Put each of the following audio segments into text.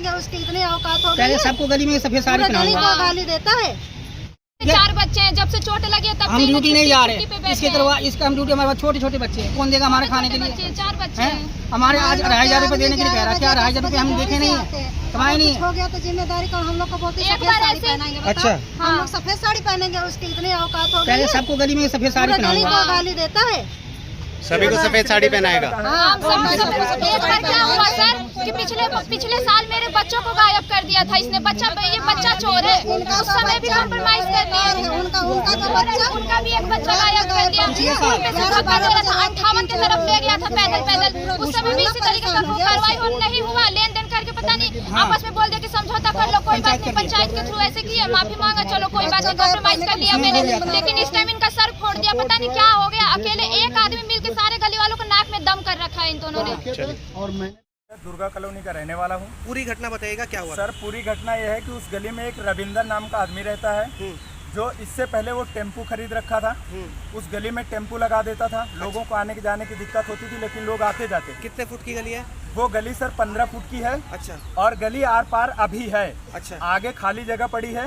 पहनेंगे, उसकी इतनी औकात हो पहले गई है। सबको गली में सफेद साड़ी पूरा गली पहनाऊंगा। को गाली देता है। 4 बच्चे हैं, जब से चोट लगी है तब हम ड्यूटी नहीं जा रहे, इसके तरवा हैं। इसका हम ड्यूटी, हमारे पास छोटे छोटे बच्चे हैं, कौन देगा हमारे खाने के लिए? 4 बच्चे हैं? हैं। हमारे आज 2,500 रुपए देने के लिए कह रहा है, क्या 2,500 रुपए हम देखे नहीं है, कमाए नहीं कुछ हो गया तो जिम्मेदारी कौन? हम लोग को बोलते एक सफेद बार साड़ी ऐसे- पहनाएंगे, बताओ। अच्छा। हम लोग सफेद साड़ी पहनेंगे, उसकी इतनी औकात हो गई पहले है। सबको गली में सफेद साड़ी पूरा गली पहनाऊंगा। को गाली देता है। सभी को सफेद साड़ी पहनाएगा। हाँ, एक बार क्या हुआ सर कि पिछले साल मेरे बच्चों को गायब कर दिया था इसने। ये बच्चा चोर है, उस समय भी कॉम्प्रोमाइज कर दिया। उनका भी एक बच्चा गायब कर दिया। 58 की तरफ ले गया था पैदल। उस समय भी इसी तरीके का कार्रवाई नहीं हुआ। लेन देन करके पता नहीं आपस में बोल दिया कि समझौता कर लो, कोई बात नहीं, पंचायत के थ्रू ऐसे किया, माफी मांगा, चलो कोई बात नहीं, कॉम्प्रोमाइज कर लिया मैंने। लेकिन इस टाइम इनका सर फोड़ दिया, पता नहीं क्या हो गया। अकेले एक आदमी मिलकर सारे गली वालों को नाक में दम कर रखा है इन दोनों ने। और मैं दुर्गा कॉलोनी का रहने वाला हूँ। पूरी घटना बताइएगा क्या हुआ? सर पूरी घटना यह है कि उस गली में एक रविंदर नाम का आदमी रहता है, जो इससे पहले वो टेम्पू खरीद रखा था। उस गली में टेम्पू लगा देता था, लोगों को आने के जाने की दिक्कत होती थी, लेकिन लोग आते जाते। कितने फुट की गली है? वो गली सर 15 फुट की है। अच्छा और गली आर पार अभी है। अच्छा। आगे खाली जगह पड़ी है।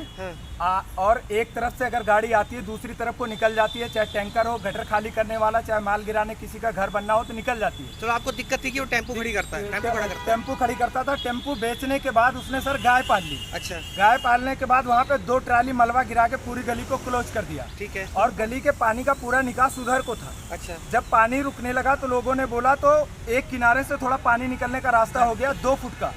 और एक तरफ से अगर गाड़ी आती है दूसरी तरफ को निकल जाती है, चाहे टैंकर हो, गटर खाली करने वाला, चाहे माल गिराने किसी का घर बनना हो तो निकल जाती है। चलो आपको दिक्कत थी कि वो टेम्पू खड़ी करता है? टेम्पू खड़ी करता था। टेम्पू बेचने के बाद उसने सर गाय पाल ली। अच्छा गाय पालने के बाद वहाँ पे 2 ट्राली मलबा गिरा के पूरी गली को क्लोज कर दिया। ठीक है। और गली के पानी का पूरा निकास उधर को था। अच्छा। जब पानी रुकने लगा तो लोगों ने बोला, तो एक किनारे से थोड़ा पानी निकलने का रास्ता हो गया 2 फुट का,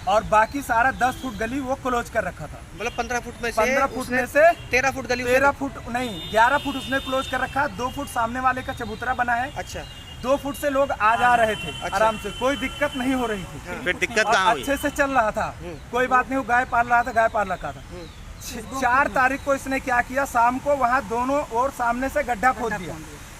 और बाकी सारा 10 फुट गली वो क्लोज कर रखा था। मतलब 15 फुट में से 15 फुट में से 13 फुट गली 13 फुट नहीं 11 फुट उसने क्लोज कर रखा। 2 फुट सामने वाले का चबूतरा बना है। अच्छा 2 फुट से लोग आ जा रहे थे। अच्छा। आराम से, कोई दिक्कत नहीं हो रही थी। फिर दिक्कत और कहाँ हुई? अच्छे से चल रहा था, कोई बात नहीं। वो गाय पाल रहा था, गाय पाल रखा था। 4 तारीख को इसने क्या किया, शाम को वहाँ दोनों और सामने से गड्ढा खोद दिया।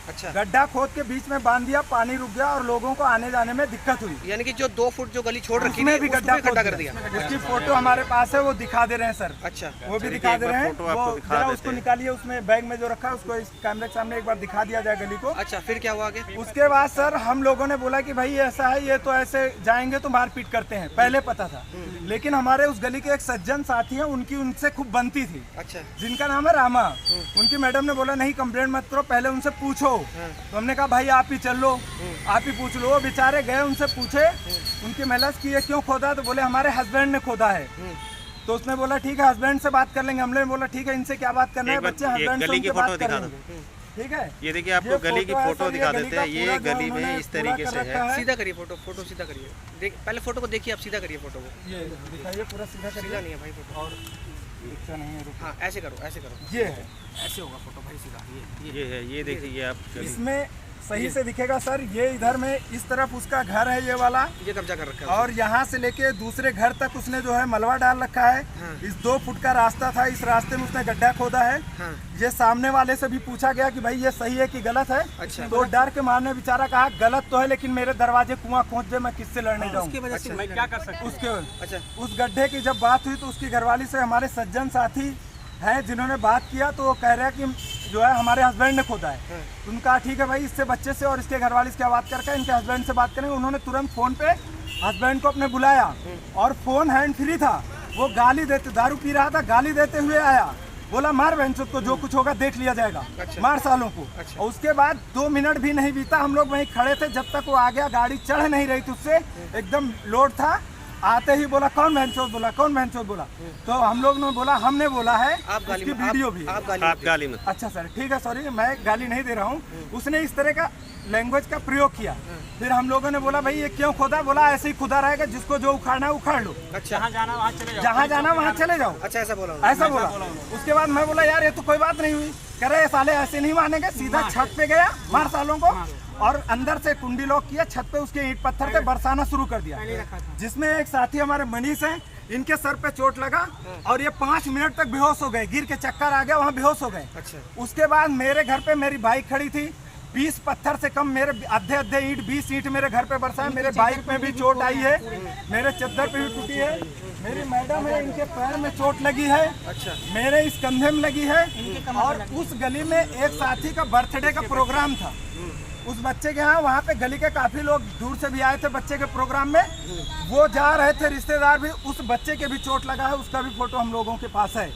अच्छा। गड्ढा खोद के बीच में बांध दिया, पानी रुक गया और लोगों को आने जाने में दिक्कत हुई। यानी कि जो 2 फुट जो गली छोड़ रखी उसमें थी, भी उसमें गड्ढा कर दिया। उसकी फोटो हमारे पास है, वो दिखा दे रहे हैं सर। अच्छा वो भी दिखा दे रहे हैं। वो जरा उसको निकालिए, उसमें बैग में जो रखा है उसको इस कैमरे के सामने एक बार दिखा दिया जाए गली को। अच्छा फिर क्या हुआ आगे? उसके बाद सर हम लोगों ने बोला कि भाई ऐसा है, ये तो ऐसे जाएंगे तो मारपीट करते हैं। पहले पता था, लेकिन हमारे उस गली के एक सज्जन साथी हैं, उनकी उनसे खूब बनती थी। अच्छा। जिनका नाम है रामा। उनकी मैडम ने बोला नहीं कंप्लेंट मत करो, पहले उनसे पूछो। तो हमने कहा भाई आप ही चल लो, आप ही पूछ लो। वो बेचारे गए, उनसे पूछे उनकी महिला की ये क्यों खोदा, तो बोले हमारे हस्बैंड ने खोदा है। तो उसने बोला ठीक है हस्बैंड से बात कर लेंगे। हमने बोला ठीक है, इनसे क्या बात करना है, बच्चे हस्बैंड से उनसे बात कर लेंगे। ठीक है, ये देखिए आपको गली की फोटो दिखा देते हैं। ये गली में इस तरीके से है। सीधा सीधा करिए फोटो सीधा करिए। पहले फोटो को देखिए, आप सीधा करिए फोटो को। ये दिखाइए, पूरा सीधा सीधा करिए। नहीं है भाई फोटो। और दिखता नहीं है, रुको। हाँ ऐसे करो, ऐसे करो। ये है, ऐसे होगा फोटो भाई सीधा। ये है, ये देखिए आप गली। इसमें सही से दिखेगा सर। ये इधर में इस तरफ उसका घर है, ये वाला, ये कब्जा कर रखा है। और यहाँ से लेके दूसरे घर तक उसने जो है मलबा डाल रखा है। हाँ। इस 2 फुट का रास्ता था, इस रास्ते में उसने गड्ढा खोदा है। हाँ। ये सामने वाले से भी पूछा गया कि भाई ये सही है कि गलत है। अच्छा। तो डर के मारने बेचारा कहा गलत तो है, लेकिन मेरे दरवाजे कुआं खोद दे, मैं किससे लड़ने जाऊँ। उसकी वजह से मैं क्या कर सकता हूँ? अच्छा। उस गड्ढे की जब बात हुई तो उसकी घरवाली से हमारे सज्जन साथी हैं जिन्होंने बात किया, तो वो कह रहे हैं कि जो है हमारे हस्बैंड ने खोदा है। उनका ठीक है भाई, इससे बच्चे से और इसके घरवाली से क्या बात करके इनके हस्बैंड से बात करेंगे। उन्होंने तुरंत फोन पे हस्बैंड को अपने बुलाया, और फोन हैंड फ्री था। वो गाली देते, दारू पी रहा था, गाली देते हुए आया, बोला मार बहनचोद को, जो कुछ होगा देख लिया जाएगा। अच्छा। मार सालों को। अच्छा। और उसके बाद 2 मिनट भी नहीं बीता, हम लोग वहीं खड़े थे जब तक वो आ गया। गाड़ी चढ़ नहीं रही थी उससे, एकदम लोड था। आते ही बोला कौन बहनचोद बोला, कौन बहनचोद बोला। तो हम लोग ने बोला हमने बोला है, उसकी वीडियो भी है। आप गाली मत। अच्छा सर ठीक है, सॉरी मैं गाली नहीं दे रहा हूँ। उसने इस तरह का लैंग्वेज का प्रयोग किया। फिर हम लोगों ने बोला भाई ये क्यों खोदा, बोला ऐसे ही खुदा रहेगा, जिसको जो उखाड़ना है उखाड़ लो, अच्छा। जहाँ जाना वहाँ चले जाओ। अच्छा ऐसा बोला? ऐसा बोला। उसके बाद मैं बोला यार ये तो कोई बात नहीं हुई। कह रहे साले ऐसे नहीं मानेंगे। सीधा छत पे गया, मार सालों को, और अंदर से कुंडी लॉक किया, छत पे उसके ईंट पत्थर से बरसाना शुरू कर दिया। जिसमें एक साथी हमारे मनीष हैं, इनके सर पे चोट लगा और ये 5 मिनट तक बेहोश हो गए, गिर के चक्कर आ गया, वहाँ बेहोश हो गए। अच्छा। उसके बाद मेरे घर पे मेरी बाइक खड़ी थी, 20 पत्थर से कम मेरे आधे ईंट, 20 ईंट मेरे घर पे बरसाए। मेरे बाइक में भी चोट आई है, मेरे चद्दर पे भी टूटी है, मेरी मैडम है इनके पैर में चोट लगी है। अच्छा। मेरे इस कंधे में लगी है। और उस गली में एक साथी का बर्थडे का प्रोग्राम था, उस बच्चे के यहाँ वहाँ पे गली के काफी लोग दूर से भी आए थे बच्चे के प्रोग्राम में, वो जा रहे थे, रिश्तेदार भी, उस बच्चे के भी चोट लगा है, उसका भी फोटो हम लोगों के पास है।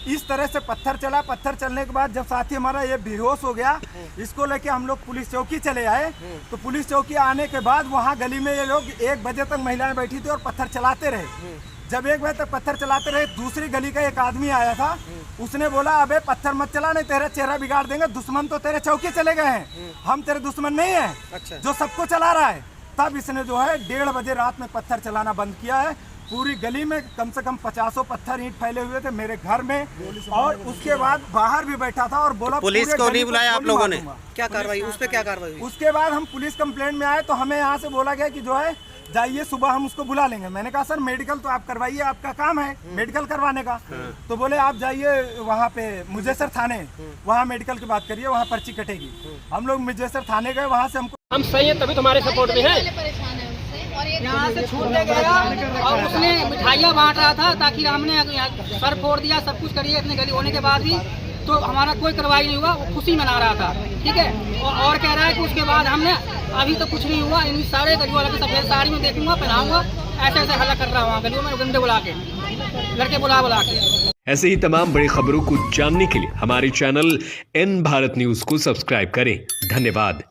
इस तरह से पत्थर चला, पत्थर चलने के बाद जब साथी हमारा ये बेहोश हो गया, इसको लेके हम लोग पुलिस चौकी चले आए। तो पुलिस चौकी आने के बाद वहाँ गली में ये लोग 1 बजे तक महिलाएं बैठी थी और पत्थर चलाते रहे। जब 1 बजे तक पत्थर चलाते रहे, दूसरी गली का एक आदमी आया था, उसने बोला अबे पत्थर मत चला, नहीं तेरा चेहरा बिगाड़ देंगे, दुश्मन तो तेरे चौकी चले गए हैं, हम तेरे दुश्मन नहीं है जो सबको चला रहा है। तब इसने जो है 1:30 बजे रात में पत्थर चलाना बंद किया है। पूरी गली में कम से कम 50 पत्थर ईंट फैले हुए थे, मेरे घर में, और उसके बाद बाहर भी बैठा था और बोला पुलिस को नहीं बुलाया आप लोगों ने? क्या कार्रवाई, उस पर क्या कार्रवाई हुई? उसके बाद हम पुलिस कंप्लेंट में आए तो हमें यहाँ से बोला गया कि जो है जाइए सुबह हम उसको बुला लेंगे। मैंने कहा सर मेडिकल तो आप करवाइए, आपका काम है मेडिकल करवाने का। तो बोले आप जाइए वहाँ पे मुजेसर थाने, वहाँ मेडिकल की बात करिए, वहाँ पर्ची कटेगी। हम लोग मुजेसर थाने गए, वहाँ से हमको हम सही है तभी तुम्हारे सपोर्ट में है। यहाँ से छूट दे गया और उसने मिठाइयाँ बांट रहा था ताकि हमने सर फोड़ दिया, सब कुछ करिए अपने गली होने के बाद भी, तो हमारा कोई कार्रवाई नहीं हुआ, वो खुशी मना रहा था, ठीक है। और कह रहा है कि उसके बाद हमने अभी तो कुछ नहीं हुआ, इन सारे गली वालों की सफेद साड़ी में देखूंगा, पहनाऊंगा, ऐसे ऐसे हल्ला कर रहा हूँ गलियों में, गुंडे बुला के, लड़के बुला के। ऐसे ही तमाम बड़ी खबरों को जानने के लिए हमारे चैनल N भारत न्यूज को सब्सक्राइब करें। धन्यवाद।